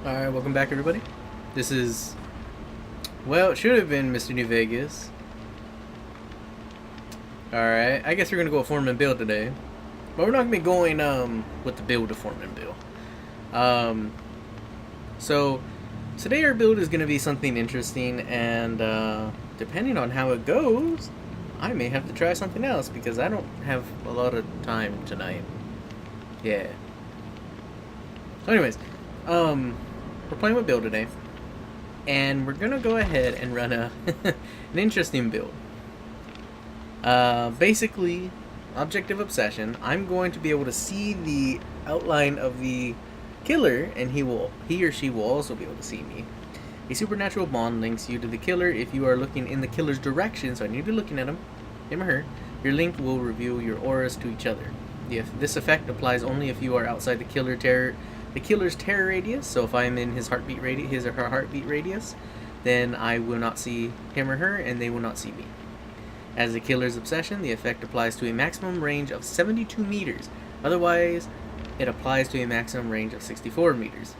Alright, welcome back everybody. This is, well, it should have been Mr. New Vegas. Alright, I guess we're going to go Foreman build today. But we're not going to be going with the build to Foreman build. So, today our build is going to be something interesting, and depending on how it goes, I may have to try something else because I don't have a lot of time tonight. Yeah. So anyways, we're playing with build today, and we're gonna go ahead and run a an interesting build. Basically, objective obsession. I'm going to be able to see the outline of the killer, and he or she will also be able to see me. A supernatural bond links you to the killer if you are looking in the killer's direction, so I need to be looking at him or her. Your link will reveal your auras to each other. This effect applies only if you are outside the killer's terror radius. So if I'm in his or her heartbeat radius, then I will not see him or her, and they will not see me. As the killer's obsession, the effect applies to a maximum range of 72 meters. Otherwise, it applies to a maximum range of 64 meters.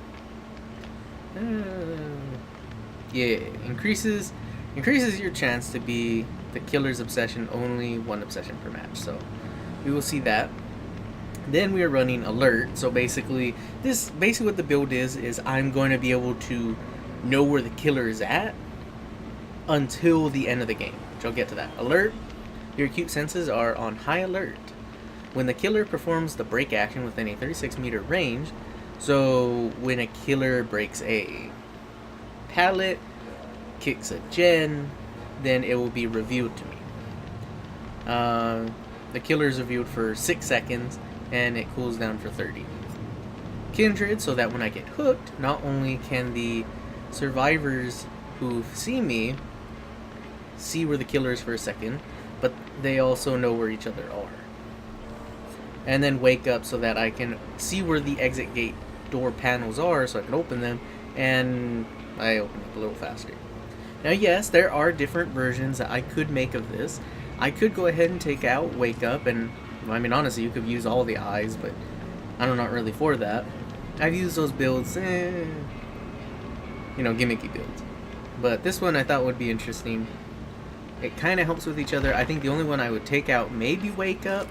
Yeah, increases your chance to be the killer's obsession, only one obsession per match. So we will see that. Then we are running alert. So basically what the build is I'm going to be able to know where the killer is at until the end of the game, which I'll get to that. Alert. Your acute senses are on high alert when the killer performs the break action within a 36 meter range. So when a killer breaks a pallet, kicks a gen, then it will be revealed to me. The killer is revealed for 6 seconds, and it cools down for 30. Kindred, so that when I get hooked, not only can the survivors who see me see where the killer is for a second, but they also know where each other are. And then wake up so that I can see where the exit gate door panels are, so I can open them, and I open up a little faster. Now yes, there are different versions that I could make of this. I could go ahead and take out wake up, and I mean honestly you could use all the eyes, but I'm not really for that. I've used those builds, gimmicky builds. But this one I thought would be interesting. It kind of helps with each other. I think the only one I would take out maybe wake up,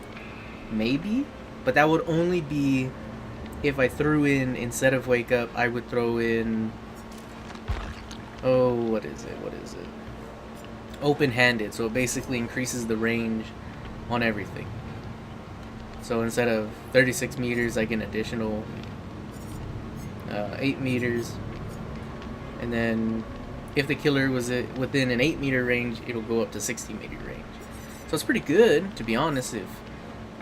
maybe, but that would only be if I threw in, instead of wake up, I would throw in, oh, what is it? Open-handed, so it basically increases the range on everything. So instead of 36 meters, like an additional 8 meters. And then if the killer was within an 8 meter range, it'll go up to 60 meter range. So it's pretty good, to be honest.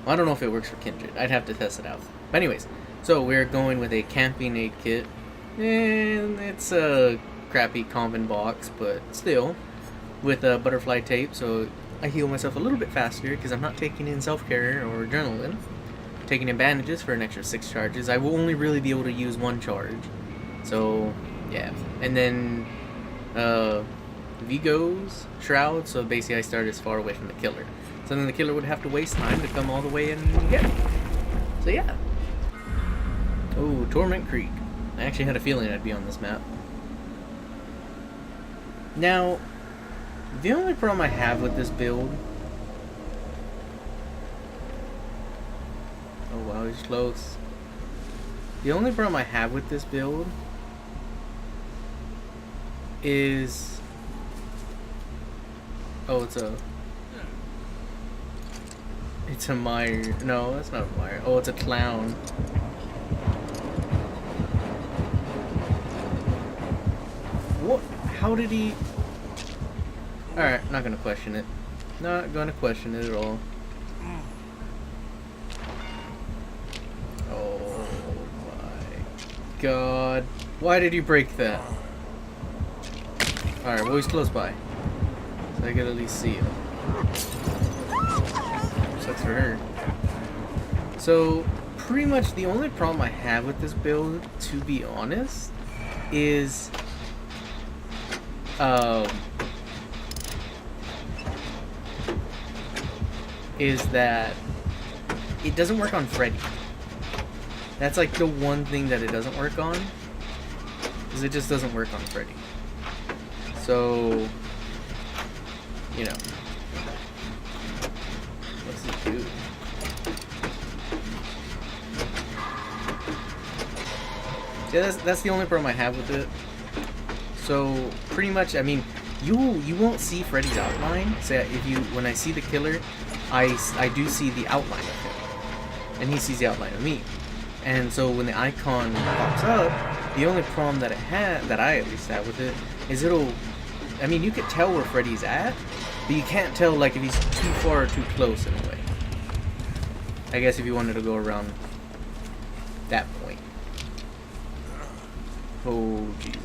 I don't know if it works for Kindred. I'd have to test it out. But anyways, so we're going with a camping aid kit. And it's a crappy common box, but still. With butterfly tape, so I heal myself a little bit faster because I'm not taking in self-care or adrenaline. Taking in bandages for an extra 6 charges. I will only really be able to use 1 charge. So, yeah. And then, Vigo's Shroud, so basically I start as far away from the killer. So then the killer would have to waste time to come all the way and get me. So yeah. Oh, Torment Creek. I actually had a feeling I'd be on this map. Now, the only problem I have with this build... Oh wow, he's close. The only problem I have with this build is... Oh, it's a mire. No, that's not a mire. Oh, it's a clown. What? How did he... Alright, not gonna question it. Not gonna question it at all. Oh my god. Why did you break that? Alright, well he's close by. So I can at least see him. Sucks for her. So, pretty much the only problem I have with this build, to be honest, is... that it doesn't work on Freddy. That's like the one thing that it doesn't work on. because it just doesn't work on Freddy. So, you know, what's it do? Yeah, that's the only problem I have with it. So pretty much, I mean, you won't see Freddy's outline. So when I see the killer, I do see the outline of him, and he sees the outline of me. And so when the icon pops up, the only problem that I at least have with it, is I mean, you could tell where Freddy's at, but you can't tell like if he's too far or too close in a way. I guess if you wanted to go around that point. Oh, Jesus.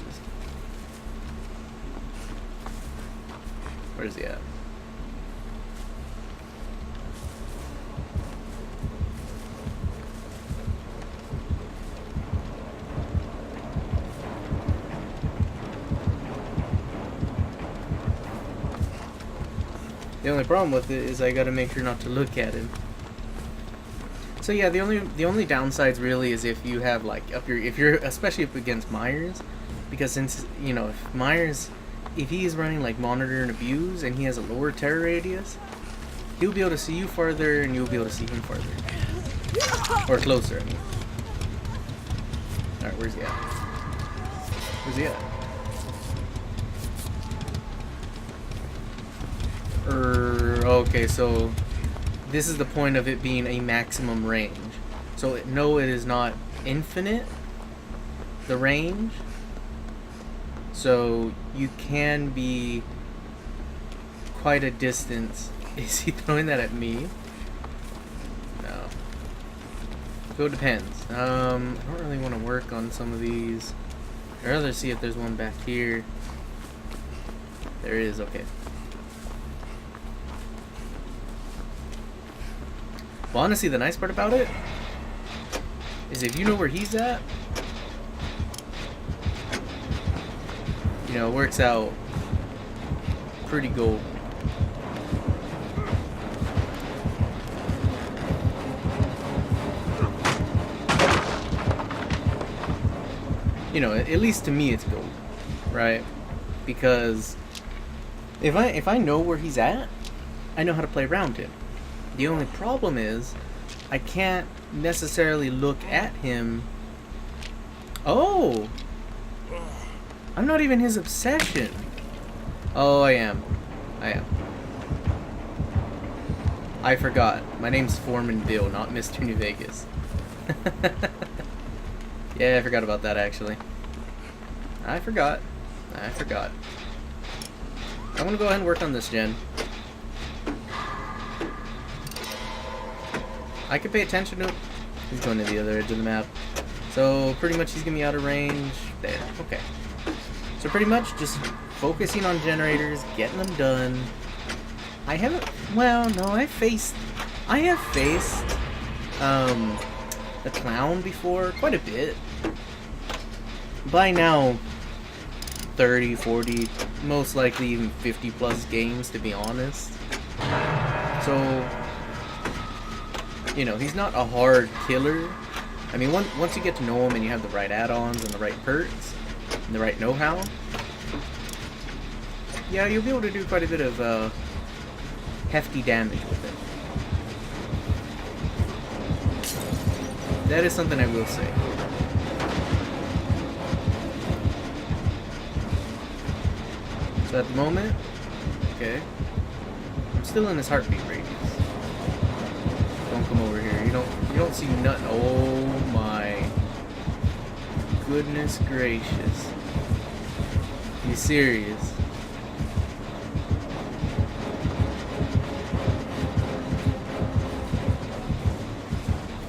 Where's he at? The only problem with it is I gotta make sure not to look at him. So yeah, the only downsides really is if you have like if you're especially up against Myers, because since you know if Myers, if he is running like monitor and abuse and he has a lower terror radius, he'll be able to see you farther and you'll be able to see him farther or closer. I mean. All right, where's he at? Where's he at? Okay, so this is the point of it being a maximum range. So no, it is not infinite, the range. So you can be quite a distance. Is he throwing that at me? No. So it depends. I don't really want to work on some of these. I'd rather see if there's one back here. There is, okay. Well, honestly, the nice part about it is if you know where he's at, you know, it works out pretty gold. You know, at least to me it's gold, right? Because if I know where he's at, I know how to play around him. The only problem is I can't necessarily look at him. Oh! I'm not even his obsession. Oh, I am. I forgot. My name's Foreman Bill, not Mr. New Vegas. Yeah, I forgot about that, actually. I forgot. I'm gonna go ahead and work on this gen. I could pay attention to him. He's going to the other edge of the map. So, pretty much he's going to be out of range. There. Okay. So, pretty much just focusing on generators, getting them done. I haven't... Well, no, I have faced the clown before quite a bit. By now, 30, 40, most likely even 50 plus games, to be honest. So... You know, he's not a hard killer. I mean, once you get to know him and you have the right add-ons and the right perks and the right know-how, yeah, you'll be able to do quite a bit of hefty damage with it. That is something I will say. So at the moment, okay, I'm still in his heartbeat radius. Don't come over here. You don't see nothing. Oh my goodness gracious. You serious?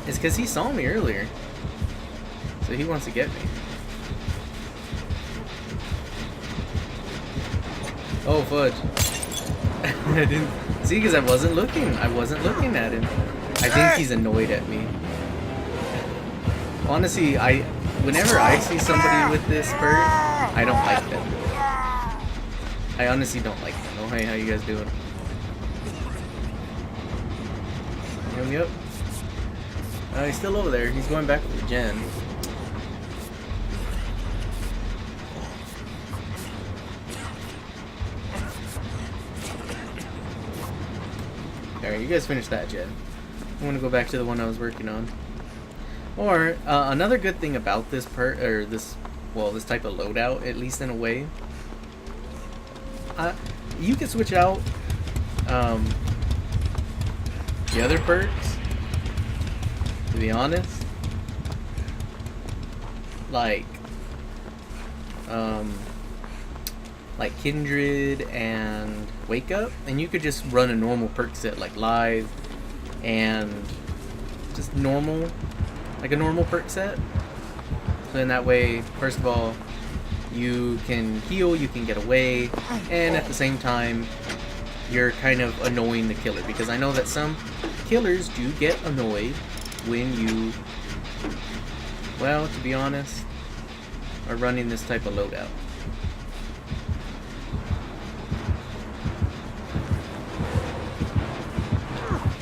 It's because he saw me earlier. So he wants to get me. Oh fudge. I didn't see because I wasn't looking at him. I think he's annoyed at me. Honestly, whenever I see somebody with this perk, I don't like them. I honestly don't like them. Oh, hey, how you guys doing? Yep. He's still over there. He's going back to the gen. Alright, you guys finish that gen. I'm gonna go back to the one I was working on. Or, another good thing about this this type of loadout, at least in a way, you can switch out, the other perks, to be honest. Like Kindred and Wake Up, and you could just run a normal perk set like Live and just normal, like a normal perk set. So in that way, first of all, you can heal, you can get away, and at the same time, you're kind of annoying the killer, because I know that some killers do get annoyed when you, well, to be honest, are running this type of loadout.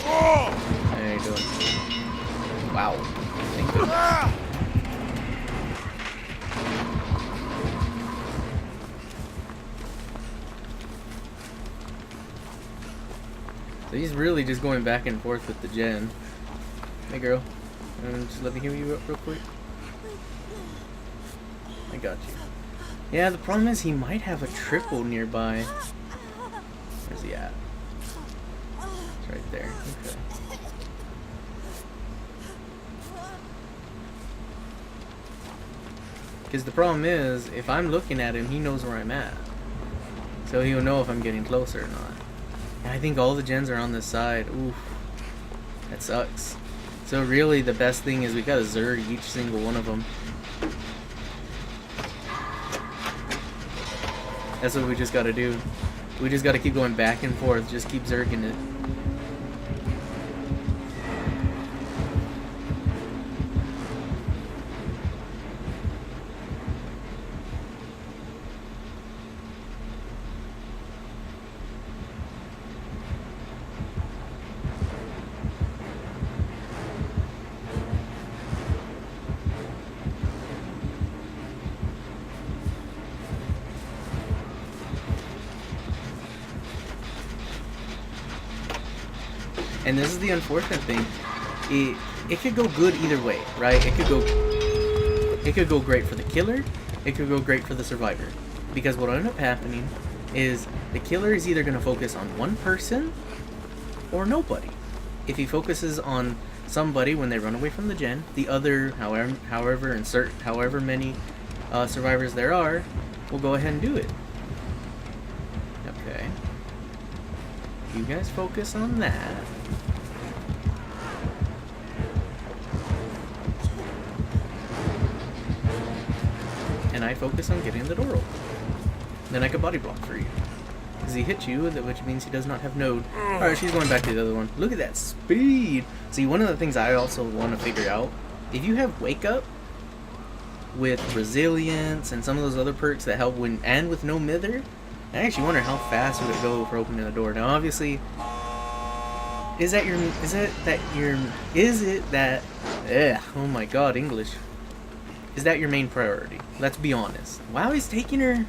How you doing? Wow. Thank goodness. So he's really just going back and forth with the gen. Hey girl, just let me heal you up real quick. I got you. Yeah, the problem is he might have a triple nearby. Where's he at? It's right there. Okay. Because the problem is, if I'm looking at him, he knows where I'm at. So he'll know if I'm getting closer or not. And I think all the gens are on this side. Oof. That sucks. So really, the best thing is we gotta zerg each single one of them. That's what we just gotta do. We just gotta keep going back and forth. Just keep zerging it. And this is the unfortunate thing. It could go good either way, right? It could go great for the killer. It could go great for the survivor. Because what will end up happening is the killer is either going to focus on one person or nobody. If he focuses on somebody when they run away from the gen, the other, however many survivors there are, will go ahead and do it. Okay. You guys focus on that. And I focus on getting the door open. Then I can body block for you. Because he hit you, which means he does not have node. Alright, she's going back to the other one. Look at that speed! See, one of the things I also want to figure out, if you have Wake Up with Resilience and some of those other perks that help when, and with no mither, I actually wonder how fast would it go for opening the door. Now obviously, oh my god, English. Is that your main priority? Let's be honest. Wow, he's taking her.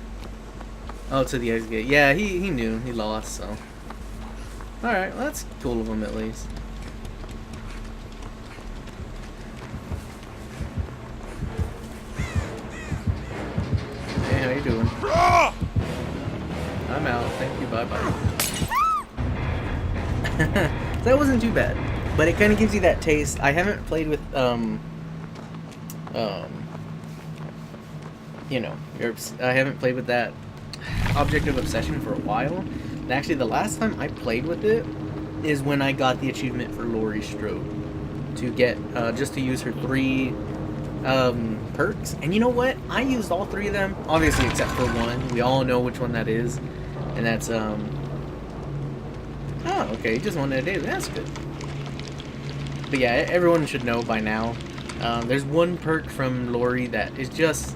Oh, to the exit gate. Yeah, he knew. He lost, so. Alright, well, that's cool of him at least. Hey, how you doing? I'm out. Thank you. Bye-bye. That wasn't too bad. But it kind of gives you that taste. I haven't played with, you know, I haven't played with that Object of Obsession for a while. And actually, the last time I played with it is when I got the achievement for Laurie Strode to get, just to use her 3 perks. And you know what? I used all 3 of them, obviously except for one. We all know which one that is. And that's, oh, okay, just one a day. That's good. But yeah, everyone should know by now. There's one perk from Laurie that is just...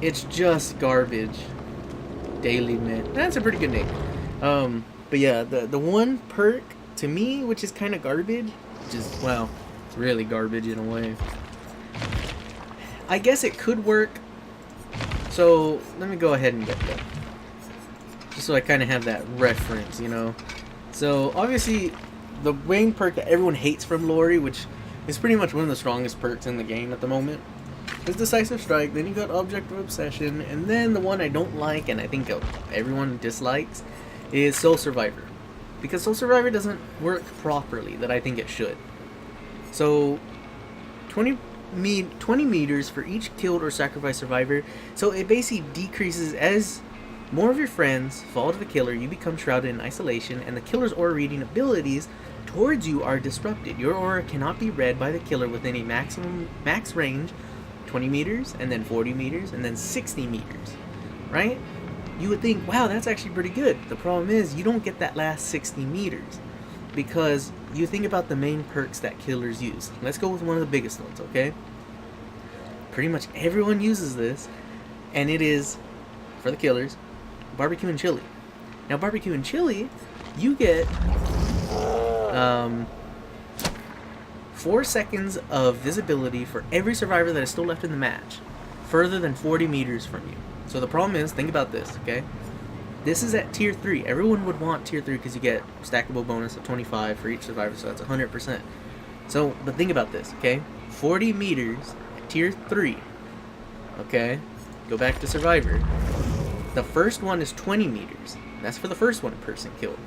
It's just garbage. Daily Mint. That's a pretty good name. But yeah, the one perk to me, which is kind of garbage, which is, well, it's really garbage in a way. I guess it could work. So let me go ahead and get that, just so I kind of have that reference, you know. So obviously, the main perk that everyone hates from Lori, which is pretty much one of the strongest perks in the game at the moment, is Decisive Strike. Then you got Object of Obsession, and then the one I don't like, and I think everyone dislikes, is Soul Survivor, because Soul Survivor doesn't work properly that I think it should. So 20 meters for each killed or sacrificed survivor. So it basically decreases as more of your friends fall to the killer. You become shrouded in isolation, and the killer's aura reading abilities towards you are disrupted. Your aura cannot be read by the killer within a max range, 20 meters, and then 40 meters, and then 60 meters, right? You would think, wow, that's actually pretty good. The problem is you don't get that last 60 meters because you think about the main perks that killers use. Let's go with one of the biggest ones, okay? Pretty much everyone uses this, and it is, for the killers, barbecue and chili. Now, barbecue and chili, you get 4 seconds of visibility for every survivor that is still left in the match, further than 40 meters from you. So the problem is, think about this, okay? This is at tier 3. Everyone would want tier 3 because you get stackable bonus of 25 for each survivor, so that's 100%. So, but think about this, okay? 40 meters at tier 3, okay? Go back to survivor. The first one is 20 meters. That's for the first one person killed.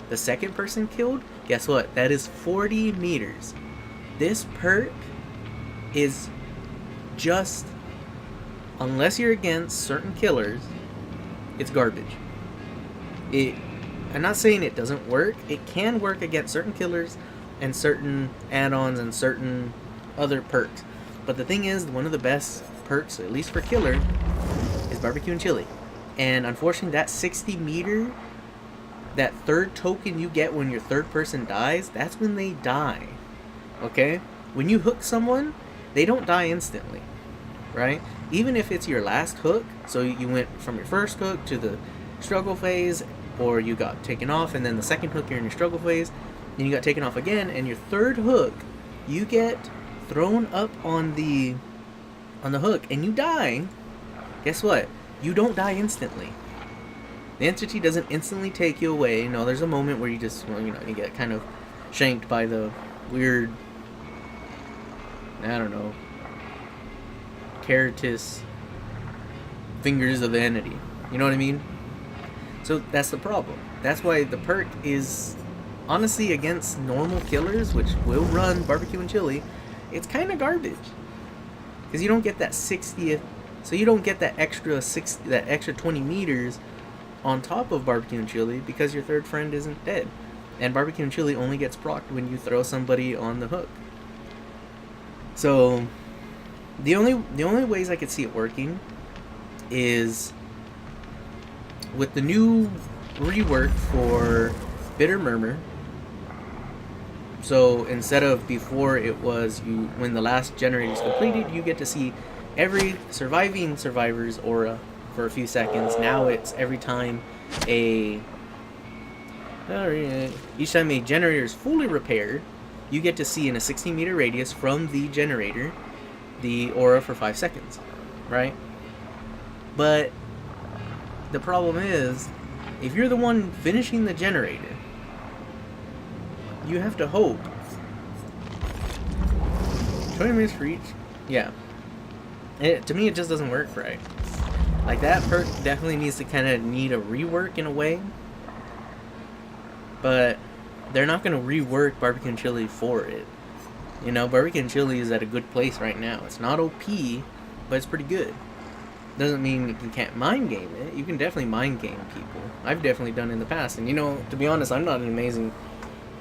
The second person killed, guess what? That is 40 meters. This perk is just, unless you're against certain killers, it's garbage. I'm not saying it doesn't work. It can work against certain killers and certain add-ons and certain other perks. But the thing is, one of the best perks, at least for killer, is barbecue and chili. And unfortunately, that 60 meter, that third token you get when your third person dies, that's when they die. Okay? When you hook someone, they don't die instantly. Right? Even if it's your last hook, so you went from your first hook to the struggle phase, or you got taken off, and then the second hook you're in your struggle phase, then you got taken off again, and your third hook, you get thrown up on the hook, and you die. Guess what? You don't die instantly. The entity doesn't instantly take you away. You know, there's a moment where you just, well, you know, you get kind of shanked by the weird, I don't know, Caritas fingers of the entity. You know what I mean? So that's the problem. That's why the perk is, honestly, against normal killers, which will run barbecue and chili, it's kind of garbage. Because you don't get that 60th, so you don't get that extra 20 meters on top of barbecue and chili because your third friend isn't dead. And barbecue and chili only gets procced when you throw somebody on the hook. So the only ways I could see it working is with the new rework for Bitter Murmur. So instead of before it was when the last generator is completed, you get to see every surviving survivor's aura for a few seconds. Now it's each time a generator is fully repaired, you get to see in a 60 meter radius from the generator the aura for 5 seconds, right? But the problem is, if you're the one finishing the generator, you have to hope 20 minutes for each. Yeah. To me, it just doesn't work right. Like, that perk definitely needs to kind of need a rework in a way. But they're not going to rework barbecue and chili for it. You know, barbecue and chili is at a good place right now. It's not OP, but it's pretty good. Doesn't mean you can't mind game it. You can definitely mind game people. I've definitely done it in the past. And, you know, to be honest, I'm not an amazing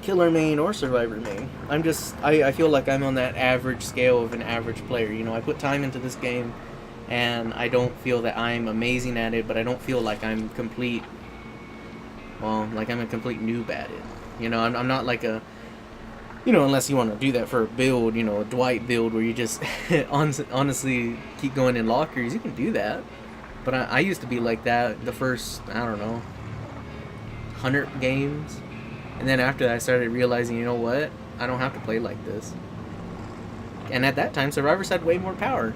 killer main or survivor main. I'm just, I feel like I'm on that average scale of an average player. You know, I put time into this game, and I don't feel that I'm amazing at it, but I don't feel like I'm complete, well, like I'm a complete noob at it. You know, I'm not like a, you know, unless you want to do that for a build, you know, a Dwight build where you just honestly keep going in lockers, you can do that. But I used to be like that the first, I don't know, 100 games. And then after that, I started realizing, you know what? I don't have to play like this. And at that time, survivors had way more power.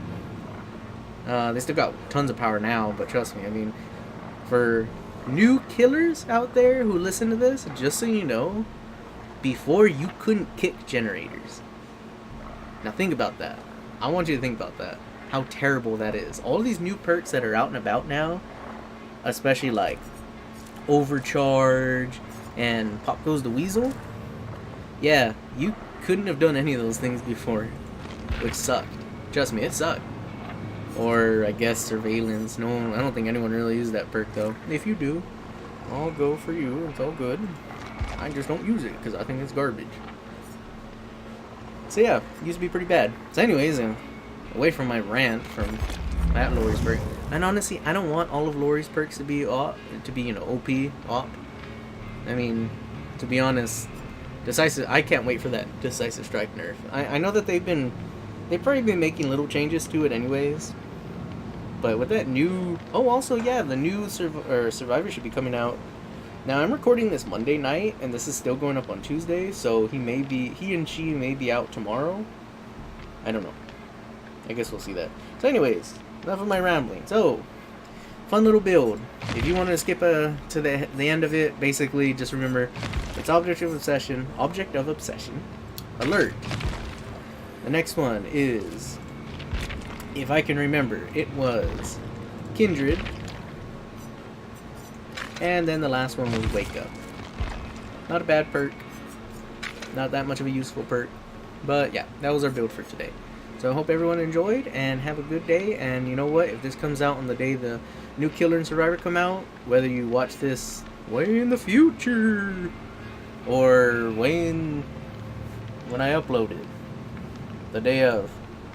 They still got tons of power now, but trust me, I mean, for new killers out there who listen to this, just so you know, before you couldn't kick generators. Now think about that. I want you to think about that. How terrible that is. All of these new perks that are out and about now, especially like Overcharge and Pop Goes the Weasel. Yeah, you couldn't have done any of those things before, which sucked. Trust me, it sucked. Or I guess Surveillance. No, I don't think anyone really uses that perk though. If you do, I'll go for you. It's all good. I just don't use it because I think it's garbage. So yeah, it used to be pretty bad. So anyways, away from my rant from that Lori's perk. And honestly, I don't want all of Lori's perks to be OP, OP. I mean, to be honest, Decisive. I can't wait for that Decisive Strike nerf. I know that they've probably been making little changes to it anyways. But with that new, also yeah, the new Survivor should be coming out. Now I'm recording this Monday night, and this is still going up on Tuesday, so he and she may be out tomorrow. I don't know. I guess we'll see that. So anyways, enough of my rambling. So, fun little build. If you want to skip to the end of it, basically just remember, it's Object of Obsession, Alert. The next one is, if I can remember, it was Kindred. And then the last one was Wake Up. Not a bad perk. Not that much of a useful perk. But yeah, that was our build for today. So I hope everyone enjoyed and have a good day. And you know what? If this comes out on the day the new Killer and Survivor come out, whether you watch this way in the future or when I upload it, the day of.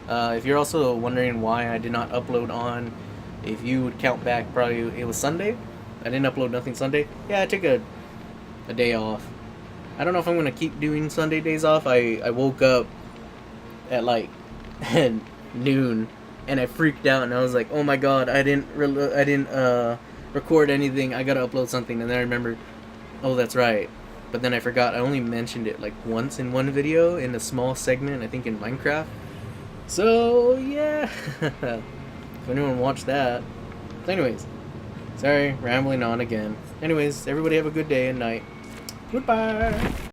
If you're also wondering why I did not upload on, if you would count back, probably it was Sunday. I didn't upload nothing Sunday. Yeah, I took a day off. I don't know if I'm gonna keep doing Sunday days off. I woke up at like noon and I freaked out and I was like, oh my god, I didn't record anything. I gotta upload something. And then I remembered, oh that's right. But then I forgot. I only mentioned it like once in one video in a small segment, I think in Minecraft. So yeah, if anyone watched that. So anyways, sorry, rambling on again. Anyways, everybody have a good day and night. Goodbye.